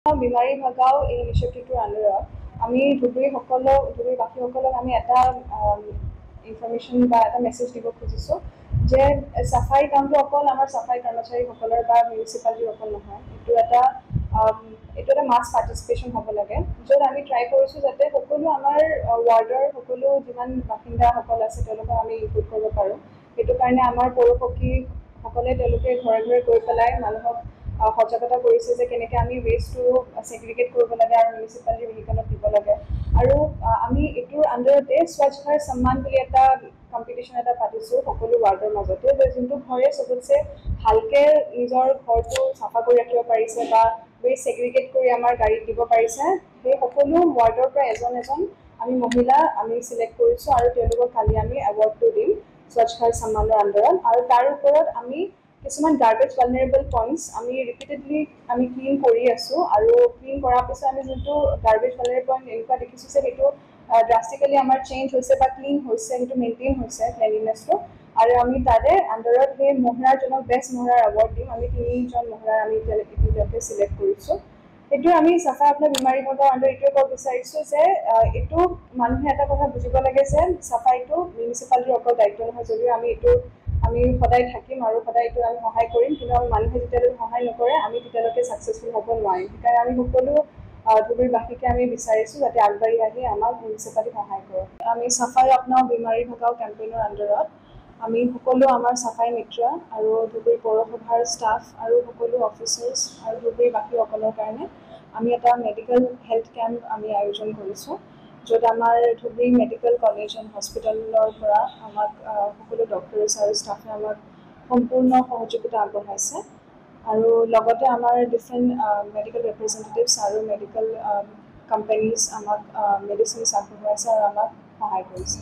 বিমাৰী ভাগাও এই ইনিচিয়েটিভটোৰ আণ্ডাৰত আমি ধুবুৰীবাসীসকলক আমি এটা ইনফৰমেশ্যন বা এটা মেছেজ দিব খুজিছোঁ যে চাফাই কামটো অকল আমাৰ চাফাই কৰ্মচাৰীসকলৰ বা মিউনিচিপালিটিৰ অকল নহয়, এইটো এটা মাছ পাৰ্টিচিপেশ্যন হ'ব লাগে, য'ত আমি ট্ৰাই কৰিছোঁ যাতে সকলো আমাৰ ৱাৰ্ডৰ সকলো যিমান বাসিন্দাসকল আছে তেওঁলোকক আমি ইনক্লুড কৰিব পাৰোঁ। সেইটো কাৰণে আমাৰ পৌৰসখীসকলে তেওঁলোকে ঘৰে ঘৰে গৈ পেলাই মানুহক সজাগতা কৰিছে যে কেনেকৈ আমি ৱেষ্টটো ছেগ্ৰিগেট কৰিব লাগে আৰু মিউনিচিপালিটিৰ ভেহিকেলত দিব লাগে। আৰু আমি এইটোৰ আণ্ডাৰতে স্বচ্ছ ভাৰত সন্মান বুলি এটা কম্পিটিশ্যন এটা পাতিছোঁ সকলো ৱাৰ্ডৰ মাজতে, যোনটো ঘৰে চবতছে ভালকৈ নিজৰ ঘৰটো চাফা কৰি ৰাখিব পাৰিছে বা ৱেষ্ট ছেগ্ৰিগেট কৰি আমাৰ গাড়ীত দিব পাৰিছে, সেই সকলো ৱাৰ্ডৰ পৰা এজন আমি মহিলা আমি চিলেক্ট কৰিছোঁ আৰু তেওঁলোকক কালি আমি এৱাৰ্ডটো দিম স্বচ্ছ ভাৰত সন্মানৰ আণ্ডাৰত। আৰু তাৰ ওপৰত আমি কিছুমান গাৰ্বেজ ভালনাৰেবল পইণ্টছ আমি ৰিপিটেডলি আমি ক্লিন কৰি আছোঁ, আৰু ক্লিন কৰাৰ পিছত আমি যোনটো গাৰ্বেজ ভালনাৰেবল পইণ্ট এনেকুৱা দেখিছোঁ যে সেইটো ড্ৰাষ্টিকেলি আমাৰ চেঞ্জ হৈছে বা ক্লিন হৈছে, সেইটো মেইনটেইন হৈছে ক্লিনলিনেছটো। আৰু আমি তাৰে আণ্ডাৰত সেই মহিলাজনক বেষ্ট মহিলাৰ এৱাৰ্ড দিম। আমি 3জন মহিলাৰ আমি এতিয়ালৈকে চিলেক্ট কৰিছোঁ। সেইটোৱে আমি চাফাই আপোনাৰ বিমাৰী ভাগৰ আণ্ডাৰত এইটোৱে ক'ব বিচাৰিছোঁ যে এইটো মানুহে এটা কথা বুজিব লাগে যে চাফাইটো মিউনিচিপালিটিৰ অকল দায়িত্ব নহয়, যদিও আমি সদায় থাকিম আৰু সদায় এইটো আমি সহায় কৰিম, কিন্তু আমি মানুহে যেতিয়ালৈকে সহায় নকৰে আমি তেতিয়ালৈকে ছাকচেছফুল হ'ব নোৱাৰিম। সেইকাৰণে আমি সকলো ধুবুৰীবাসীকে আমি বিচাৰিছোঁ যাতে আগবাঢ়ি আহি আমাক মিউনিচিপালিটিক সহায় কৰক। আমি চাফাই আপনাও বিমাৰী ভাগাও কেম্পেইনৰ আণ্ডাৰত আমি সকলো আমাৰ চাফাই মিত্ৰ আৰু ধুবুৰী পৌৰসভাৰ ষ্টাফ আৰু সকলো অফিচাৰ্ছ আৰু ধুবুৰীবাসীসকলৰ কাৰণে আমি এটা মেডিকেল হেল্থ কেম্প আমি আয়োজন কৰিছোঁ, য'ত আমাৰ ধুবুৰী মেডিকেল কলেজ এণ্ড হস্পিটেলৰ পৰা আমাক সকলো ডক্টৰছ আৰু ষ্টাফে আমাক সম্পূৰ্ণ সহযোগিতা আগবঢ়াইছে। আৰু লগতে আমাৰ ডিফাৰেণ্ট মেডিকেল ৰিপ্ৰেজেণ্টেটিভছ আৰু মেডিকেল কোম্পানীজ আমাক মেডিচিনছ আগবঢ়াইছে আৰু আমাক সহায় কৰিছে।